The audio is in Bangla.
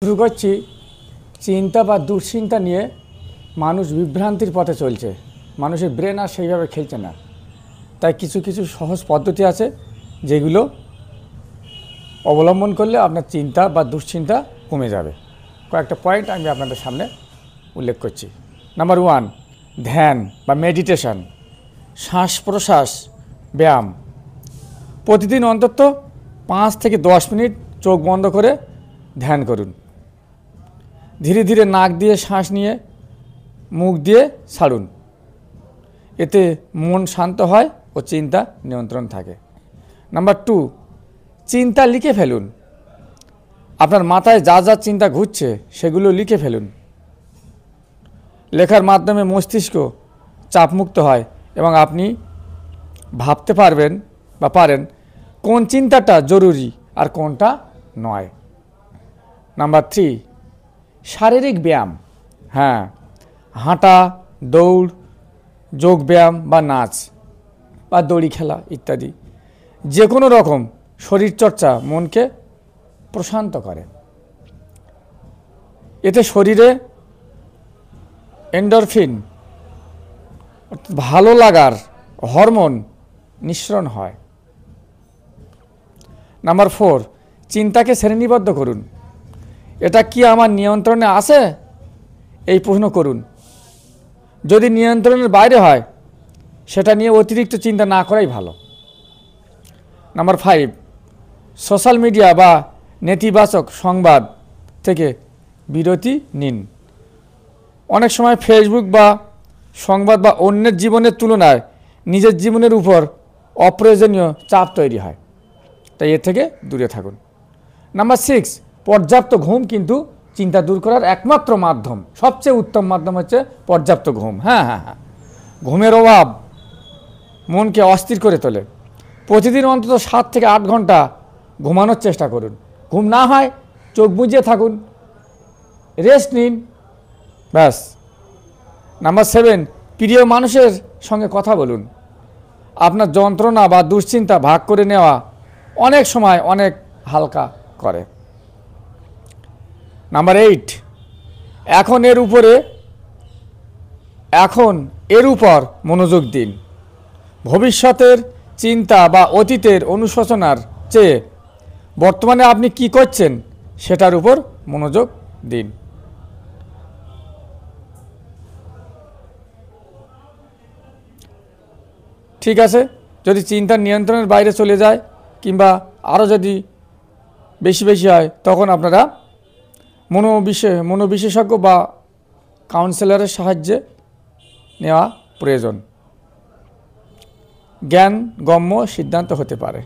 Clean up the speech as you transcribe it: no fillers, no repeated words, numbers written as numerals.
শুরু করছি চিন্তা বা দুশ্চিন্তা নিয়ে মানুষ বিভ্রান্তির পথে চলছে, মানুষের ব্রেন আর সেইভাবে খেলছে না। তাই কিছু কিছু সহজ পদ্ধতি আছে যেগুলো অবলম্বন করলে আপনার চিন্তা বা দুশ্চিন্তা কমে যাবে। কয়েকটা পয়েন্ট আমি আপনাদের সামনে উল্লেখ করছি। নাম্বার 1, ধ্যান বা মেডিটেশন, শ্বাস প্রশ্বাস ব্যায়াম। প্রতিদিন অন্তত 5 থেকে 10 মিনিট চোখ বন্ধ করে ধ্যান করুন। ধীরে ধীরে নাক দিয়ে শ্বাস নিয়ে মুখ দিয়ে ছাড়ুন। এতে মন শান্ত হয় ও চিন্তা নিয়ন্ত্রণ থাকে। নাম্বার 2, চিন্তা লিখে ফেলুন। আপনার মাথায় যা যা চিন্তা ঘুরছে সেগুলো লিখে ফেলুন। লেখার মাধ্যমে মস্তিষ্ক চাপমুক্ত হয় এবং আপনি ভাবতে পারেন কোন চিন্তাটা জরুরি আর কোনটা নয়। নাম্বার 3, শারীরিক ব্যায়াম। হ্যাঁ, হাঁটা, দৌড়, যোগ ব্যায়াম বা নাচ বা দড়ি খেলা ইত্যাদি যে কোনো রকম শরীরচর্চা মনকে প্রশান্ত করে। এতে শরীরে এন্ডরফিন ভালো লাগার হরমোন নিঃসরণ হয়। নাম্বার 4, চিন্তাকে শ্রেণীবদ্ধ করুন। এটা কি আমার নিয়ন্ত্রণে আছে এই প্রশ্ন করুন। যদি নিয়ন্ত্রণের বাইরে হয় সেটা নিয়ে অতিরিক্ত চিন্তা না করাই ভালো। নাম্বার 5, সোশ্যাল মিডিয়া বা নেতিবাচক সংবাদ থেকে বিরতি নিন। অনেক সময় ফেসবুক বা সংবাদ বা অন্যের জীবনের তুলনায় নিজের জীবনের উপর অপ্রয়োজনীয় চাপ তৈরি হয়, তাই এর থেকে দূরে থাকুন। নাম্বার 6, পর্যাপ্ত ঘুম কিন্তু চিন্তা দূর করার একমাত্র মাধ্যম। সবচেয়ে উত্তম মাধ্যম হচ্ছে পর্যাপ্ত ঘুম। হ্যাঁ, ঘুমের অভাব মনকে অস্থির করে তোলে। প্রতিদিন অন্তত 7 থেকে 8 ঘন্টা ঘুমানোর চেষ্টা করুন। ঘুম না হয় চোখ বুজে থাকুন, রেস্ট নিন, ব্যাস। নাম্বার 7, প্রিয় মানুষের সঙ্গে কথা বলুন। আপনার যন্ত্রণা বা দুশ্চিন্তা ভাগ করে নেওয়া অনেক সময় অনেক হালকা করে। নাম্বার 8, এখন এর উপর মনোযোগ দিন। ভবিষ্যতের চিন্তা বা অতীতের অনুশোচনার চেয়ে বর্তমানে আপনি কি করছেন সেটার উপর মনোযোগ দিন। ঠিক আছে, যদি চিন্তা নিয়ন্ত্রণের বাইরে চলে যায় কিংবা আরও যদি বেশি হয় তখন আপনারা মনোবিশেষজ্ঞ বা কাউন্সিলরের সাহায্যে নেওয়া প্রয়োজন। জ্ঞান গম্য সিদ্ধান্ত হতে পারে।